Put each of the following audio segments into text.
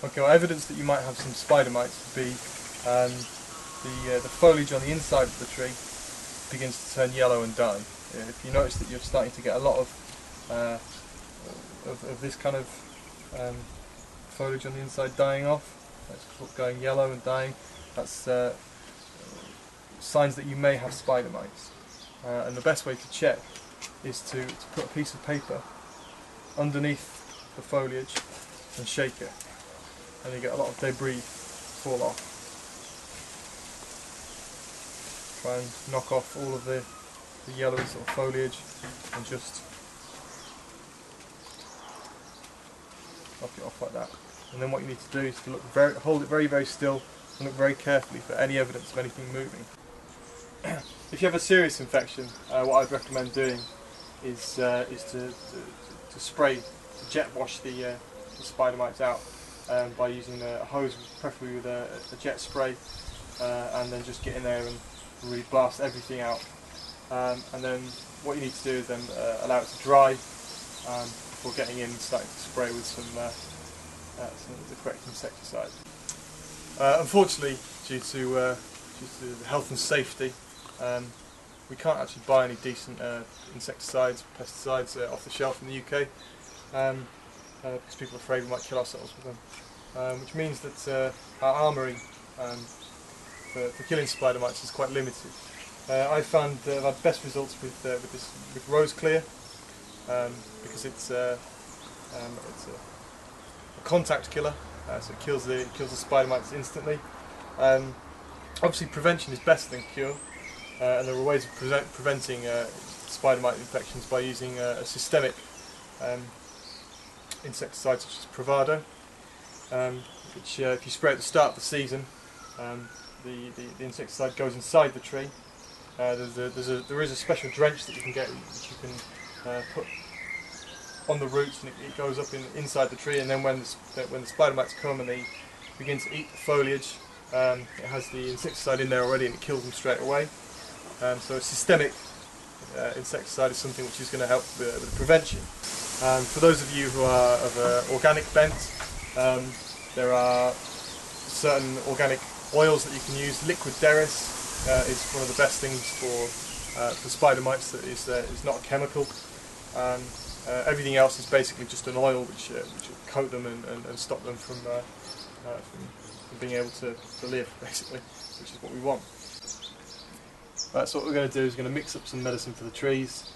Okay, well, evidence that you might have some spider mites would be the foliage on the inside of the tree begins to turn yellow and die. If you notice that you're starting to get a lot of this kind of foliage on the inside dying off, that's going yellow and dying, that's signs that you may have spider mites. And the best way to check is to put a piece of paper underneath the foliage and shake it, and you get a lot of debris fall off. Try and knock off all of the yellowy sort of foliage and just knock it off like that. And then what you need to do is to hold it very still and look very carefully for any evidence of anything moving. If you have a serious infection, what I'd recommend doing is to spray, to jet wash the spider mites out by using a hose, preferably with a jet spray, and then just get in there and really blast everything out. And then what you need to do is then allow it to dry before getting in and starting to spray with some of the correct insecticide. Unfortunately, due to the health and safety, we can't actually buy any decent insecticides, pesticides off the shelf in the UK, because people are afraid we might kill ourselves with them. Which means that our armoury for killing spider mites is quite limited. I found I've had best results with Rose Clear, because it's a contact killer, so it kills the spider mites instantly. Obviously, prevention is better than cure. And there are ways of preventing spider mite infections by using a systemic insecticide such as Bravado, which if you spray at the start of the season, the insecticide goes inside the tree. There is a special drench that you can get, which you can put on the roots, and it goes up inside the tree, and then when the spider mites come and they begin to eat the foliage, it has the insecticide in there already and it kills them straight away. So a systemic insecticide is something which is going to help with the prevention. For those of you who are of an organic bent, there are certain organic oils that you can use. Liquid Derris is one of the best things for spider mites that is not a chemical. Everything else is basically just an oil which will coat them and stop them from being able to live, basically, which is what we want. So what we're going to do is going to mix up some medicine for the trees,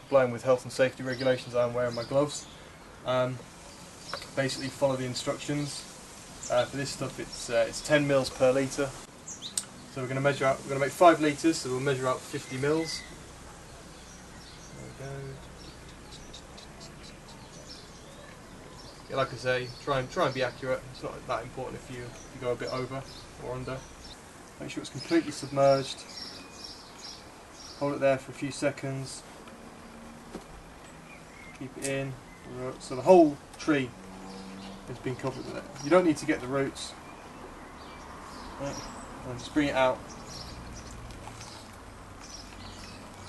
complying with health and safety regulations. I'm wearing my gloves. Basically follow the instructions. For this stuff it's 10 mils per litre. So we're going to measure out, we're going to make 5 litres, so we'll measure out 50 mils. There we go. Yeah, like I say, try and be accurate. It's not that important if you go a bit over or under. Make sure it's completely submerged. Hold it there for a few seconds. Keep it in. So the whole tree has been covered with it. You don't need to get the roots. And just bring it out.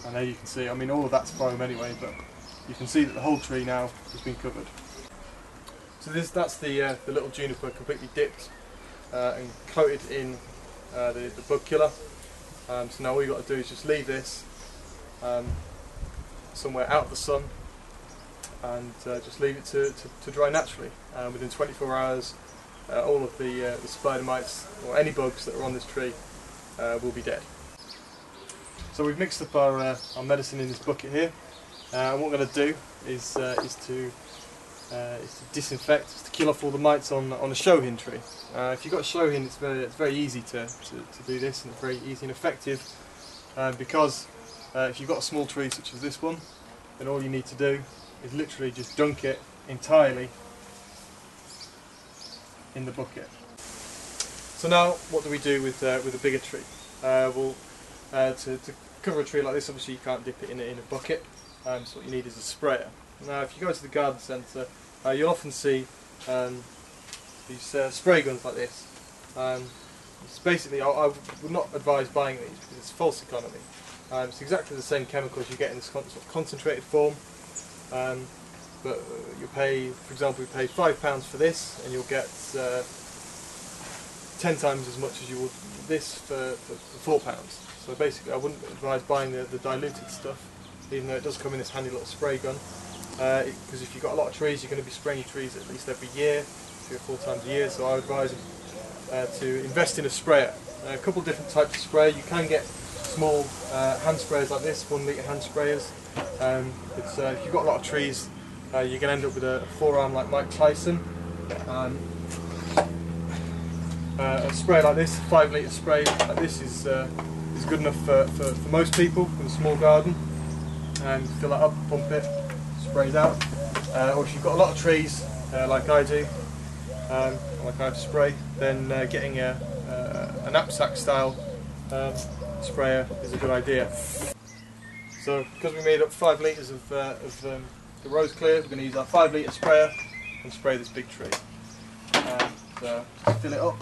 And there you can see, I mean, all of that's foam anyway, but you can see that the whole tree now has been covered. So that's the little juniper completely dipped and coated in the bug killer. So now all you've got to do is just leave this somewhere out of the sun and just leave it to dry naturally. Within 24 hours all of the spider mites or any bugs that are on this tree will be dead. So we've mixed up our medicine in this bucket here, and what we're going to do is to disinfect, is to kill off all the mites on a shohin tree. If you've got a shohin, it's very easy to do this, and it's very easy and effective, because if you've got a small tree such as this one, then all you need to do is literally just dunk it entirely in the bucket. So now what do we do with a bigger tree? To cover a tree like this, obviously you can't dip it in a bucket, so what you need is a sprayer. Now if you go to the garden centre, you'll often see these spray guns like this. It's basically, I would not advise buying these because it's false economy. It's exactly the same chemicals you get in this sort of concentrated form, but you pay, for example, you pay £5 for this, and you'll get 10 times as much as you would this for £4. So basically, I wouldn't advise buying the diluted stuff, even though it does come in this handy little spray gun. Because if you've got a lot of trees, you're going to be spraying your trees at least every year, 3 or 4 times a year. So I would advise to invest in a sprayer. A couple of different types of spray. You can get small hand sprayers like this, 1 litre hand sprayers. If you've got a lot of trees, you're going to end up with a forearm like Mike Tyson. A spray like this, 5 litre spray like this, is good enough for most people with a small garden. And fill that up, pump it, sprays out. Or if you've got a lot of trees, like I do, like I have to spray, then getting a knapsack style sprayer is a good idea. So because we made up 5 litres of the rose clear, we're going to use our 5 litre sprayer and spray this big tree. So just fill it up.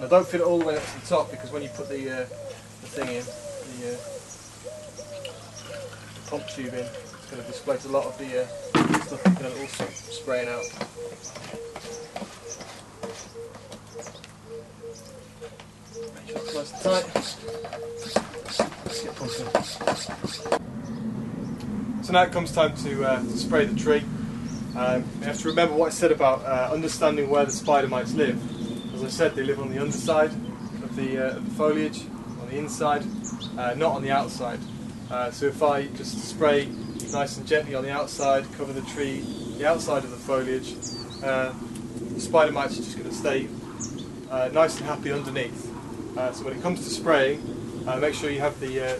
Now don't fill it all the way up to the top, because when you put the thing in, the pump tube in, it's going to displace a lot of the stuff you're going to also spraying out. Make sure it's nice and tight. Let's get pumping. So now it comes time to spray the tree. You have to remember what I said about understanding where the spider mites live. As I said, they live on the underside of the foliage, on the inside, not on the outside. So if I just spray nice and gently on the outside, cover the tree, the outside of the foliage, the spider mites are just going to stay nice and happy underneath. So when it comes to spraying, make sure you have the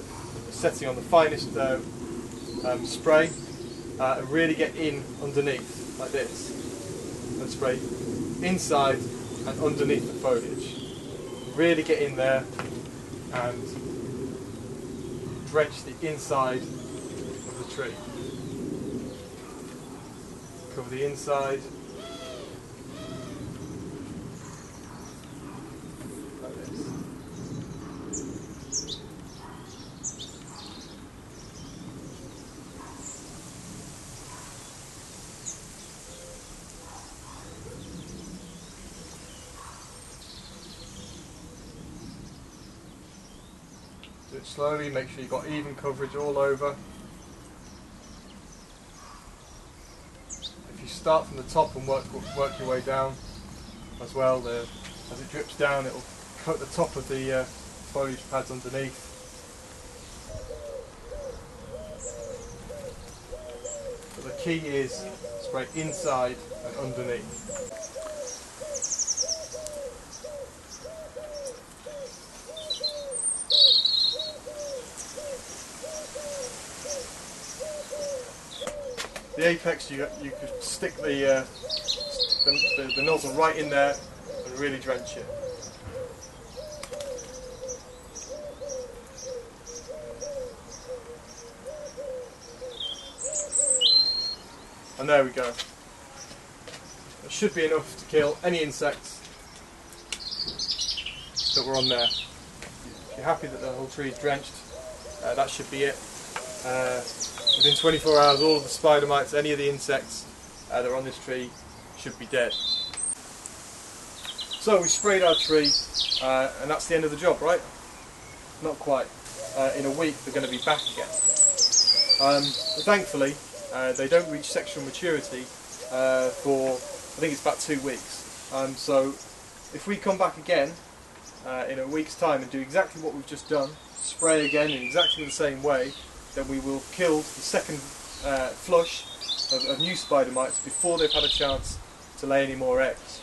setting on the finest spray, and really get in underneath like this, and spray inside and underneath the foliage. Really get in there and drench the inside of the tree. Cover the inside like this. Do it slowly, make sure you've got even coverage all over. If you start from the top and work your way down as well, as it drips down, it will coat the top of the foliage pads underneath. But the key is spray inside and underneath. The apex, you could stick the nozzle right in there and really drench it. And there we go. That should be enough to kill any insects that were on there. If you're happy that the whole tree is drenched, that should be it. Within 24 hours, all of the spider mites, any of the insects that are on this tree should be dead. So we sprayed our tree, and that's the end of the job, right? Not quite. In a week they're going to be back again. But thankfully, they don't reach sexual maturity for, I think it's about 2 weeks. So if we come back again in a week's time and do exactly what we've just done, spray again in exactly the same way, then we will kill the second flush of new spider mites before they've had a chance to lay any more eggs.